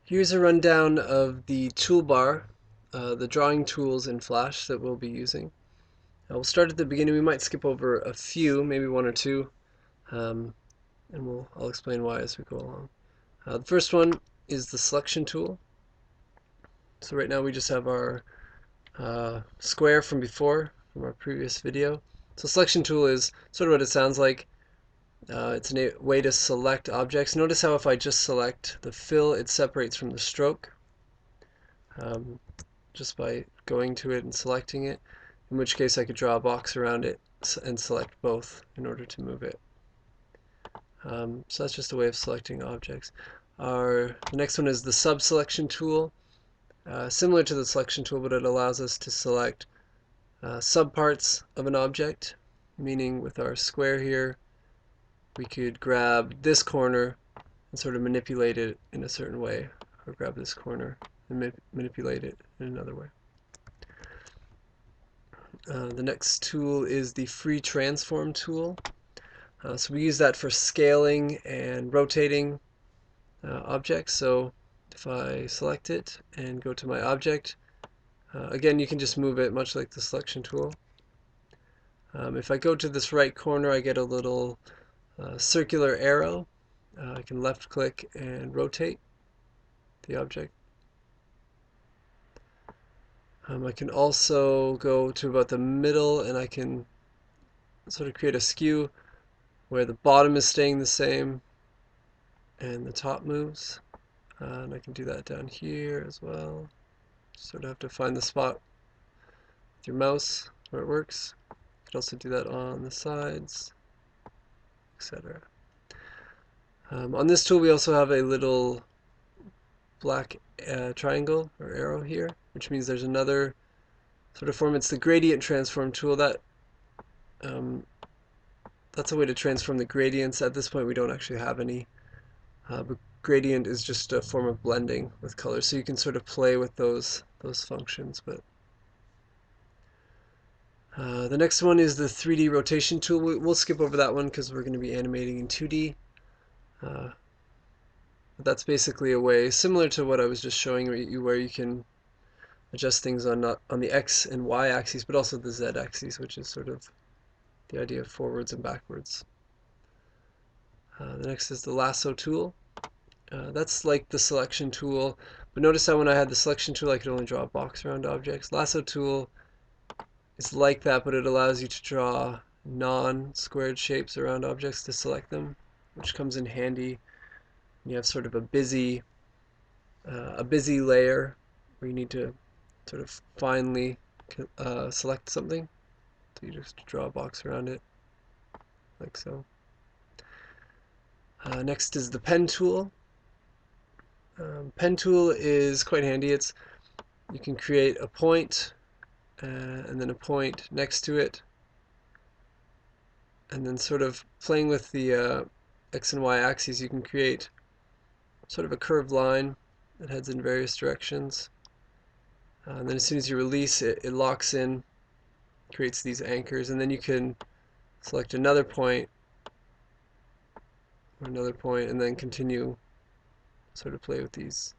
Here's a rundown of the toolbar, the drawing tools in Flash that we'll be using. We'll start at the beginning. We might skip over a few, maybe one or two, and I'll explain why as we go along. The first one is the selection tool. So right now we just have our square from before, from our previous video. So selection tool is sort of what it sounds like. It's a way to select objects. Notice how if I just select the fill, it separates from the stroke. Just by going to it and selecting it, in which case I could draw a box around it and select both in order to move it. So that's just a way of selecting objects. The next one is the sub-selection tool. Similar to the selection tool, but it allows us to select subparts of an object, meaning with our square here, we could grab this corner and sort of manipulate it in a certain way, or grab this corner and manipulate it in another way. The next tool is the free transform tool. So we use that for scaling and rotating objects. So if I select it and go to my object, again you can just move it much like the selection tool. If I go to this right corner, I get a little circular arrow. I can left click and rotate the object. I can also go to about the middle and I can sort of create a skew where the bottom is staying the same and the top moves. And I can do that down here as well. Sort of have to find the spot with your mouse where it works. You could also do that on the sides, etc. On this tool we also have a little black triangle or arrow here, which means there's another sort of form. It's the gradient transform tool. That's a way to transform the gradients. At this point we don't actually have any, but gradient is just a form of blending with color, so you can sort of play with those functions. But the next one is the 3D rotation tool. We'll skip over that one because we're going to be animating in 2D. But that's basically a way similar to what I was just showing you, where you can adjust things on the X and Y axes, but also the Z axis, which is sort of the idea of forwards and backwards. The next is the lasso tool. That's like the selection tool, but notice how when I had the selection tool I could only draw a box around objects. Lasso tool is like that, but it allows you to draw non-squared shapes around objects to select them, which comes in handy when you have sort of a busy layer where you need to sort of finely select something. So you just draw a box around it, like so. Next is the pen tool. Pen tool is quite handy. You can create a point and then a point next to it, and then sort of playing with the X and Y axes, you can create sort of a curved line that heads in various directions. And then as soon as you release it, it locks in, creates these anchors, and then you can select another point or another point and then continue sort of play with these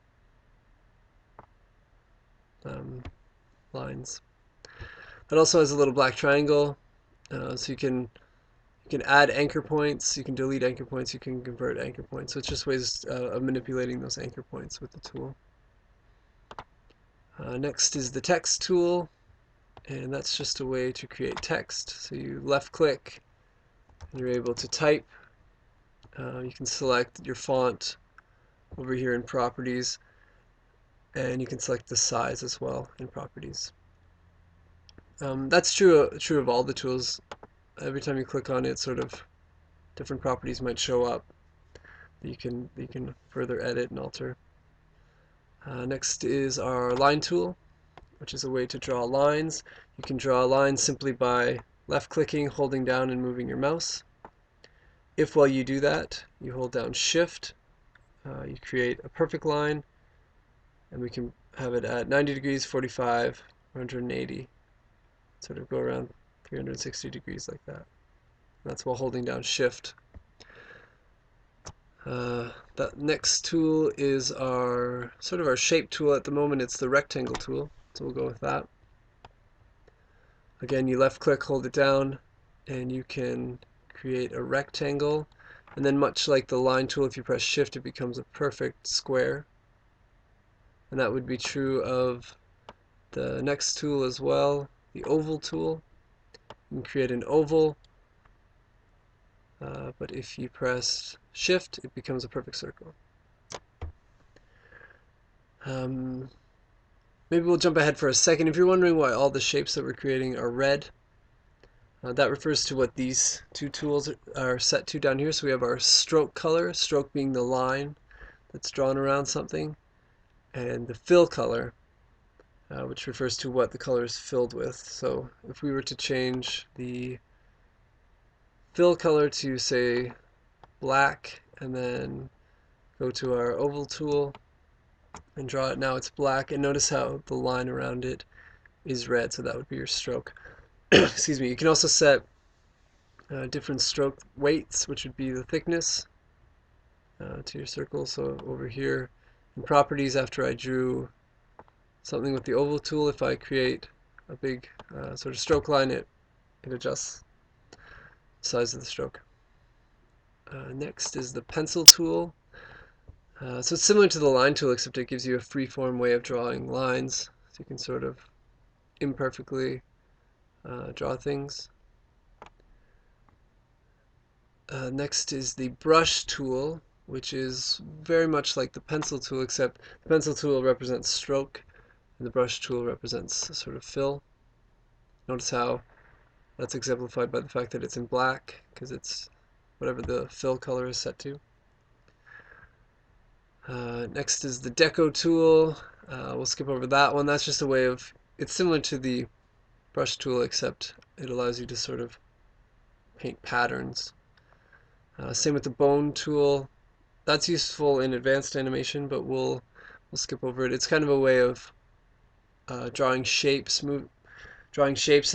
lines. It also has a little black triangle, so you can add anchor points, you can delete anchor points, you can convert anchor points. So it's just ways of manipulating those anchor points with the tool. Next is the text tool, and that's just a way to create text. So you left click and you're able to type. You can select your font over here in properties, and you can select the size as well in properties. That's true of all the tools. Every time you click on it, sort of different properties might show up that you can further edit and alter. Next is our line tool, which is a way to draw lines. You can draw lines simply by left clicking, holding down and moving your mouse. If while you do that you hold down shift, you create a perfect line, and we can have it at 90 degrees, 45, 180, sort of go around 360 degrees like that. That's while holding down shift. That next tool is our sort of our shape tool. At the moment it's the rectangle tool, so we'll go with that. Again, you left click, hold it down, and you can create a rectangle, and then much like the line tool, if you press shift it becomes a perfect square. And that would be true of the next tool as well, the oval tool. You can create an oval, but if you press shift it becomes a perfect circle. Maybe we'll jump ahead for a second. If you're wondering why all the shapes that we're creating are red, that refers to what these two tools are set to down here. So we have our stroke color, stroke being the line that's drawn around something, and the fill color, which refers to what the color is filled with. So if we were to change the fill color to, say, black, and then go to our oval tool and draw it, now it's black, and notice how the line around it is red, so that would be your stroke. Excuse me. You can also set different stroke weights, which would be the thickness to your circle. So over here in properties, after I drew something with the oval tool, if I create a big sort of stroke line, it adjusts the size of the stroke. Next is the pencil tool. So it's similar to the line tool, except it gives you a free-form way of drawing lines, so you can sort of imperfectly draw things. Next is the brush tool, which is very much like the pencil tool, except the pencil tool represents stroke and the brush tool represents sort of fill. Notice how that's exemplified by the fact that it's in black, because it's whatever the fill color is set to. Next is the deco tool. We'll skip over that one. That's just a way of, it's similar to the brush tool, except it allows you to sort of paint patterns. Same with the bone tool. That's useful in advanced animation, but we'll skip over it. It's kind of a way of drawing shapes, and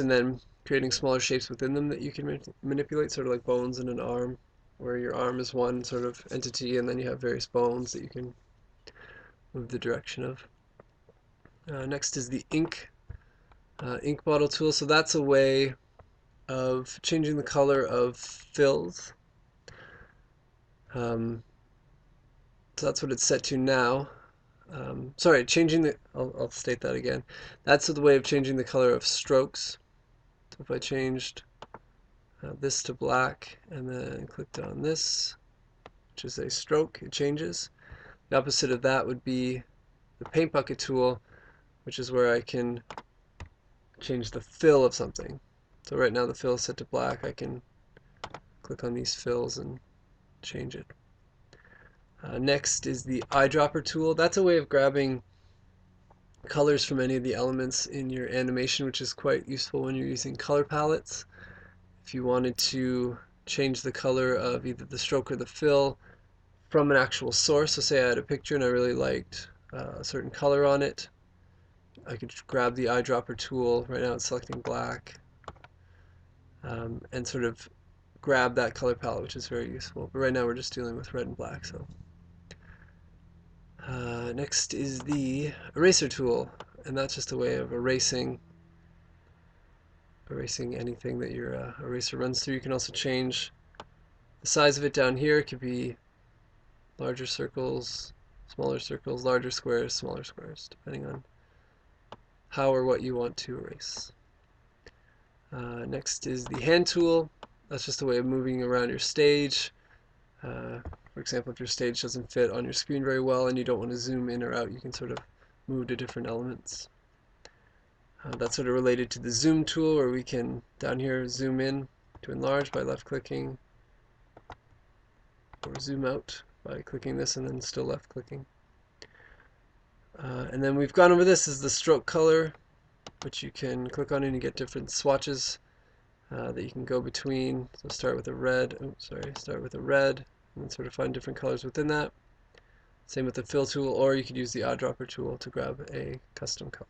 then creating smaller shapes within them that you can manipulate, sort of like bones in an arm, where your arm is one sort of entity, and then you have various bones that you can move the direction of. Next is the ink bottle tool. So that's a way of changing the color of fills. So that's what it's set to now. Sorry, I'll state that again. That's the way of changing the color of strokes. So if I changed this to black and then clicked on this, which is a stroke, it changes. The opposite of that would be the paint bucket tool, which is where I can change the fill of something. So right now the fill is set to black. I can click on these fills and change it. Next is the eyedropper tool. That's a way of grabbing colors from any of the elements in your animation, which is quite useful when you're using color palettes. If you wanted to change the color of either the stroke or the fill from an actual source, so say I had a picture and I really liked a certain color on it, I could grab the eyedropper tool. Right now it's selecting black, and sort of grab that color palette, which is very useful. But right now we're just dealing with red and black. So next is the eraser tool, and that's just a way of erasing anything that your eraser runs through. You can also change the size of it down here. It could be larger circles, smaller circles, larger squares, smaller squares, depending on how or what you want to erase. Next is the hand tool. That's just a way of moving around your stage. For example, if your stage doesn't fit on your screen very well and you don't want to zoom in or out, you can sort of move to different elements. That's sort of related to the zoom tool, where we can, down here, zoom in to enlarge by left clicking, or zoom out by clicking this and then still left clicking. And then we've gone over this is the stroke color, which you can click on and you get different swatches that you can go between. So start with a red, and then sort of find different colors within that. Same with the fill tool, or you could use the eyedropper tool to grab a custom color.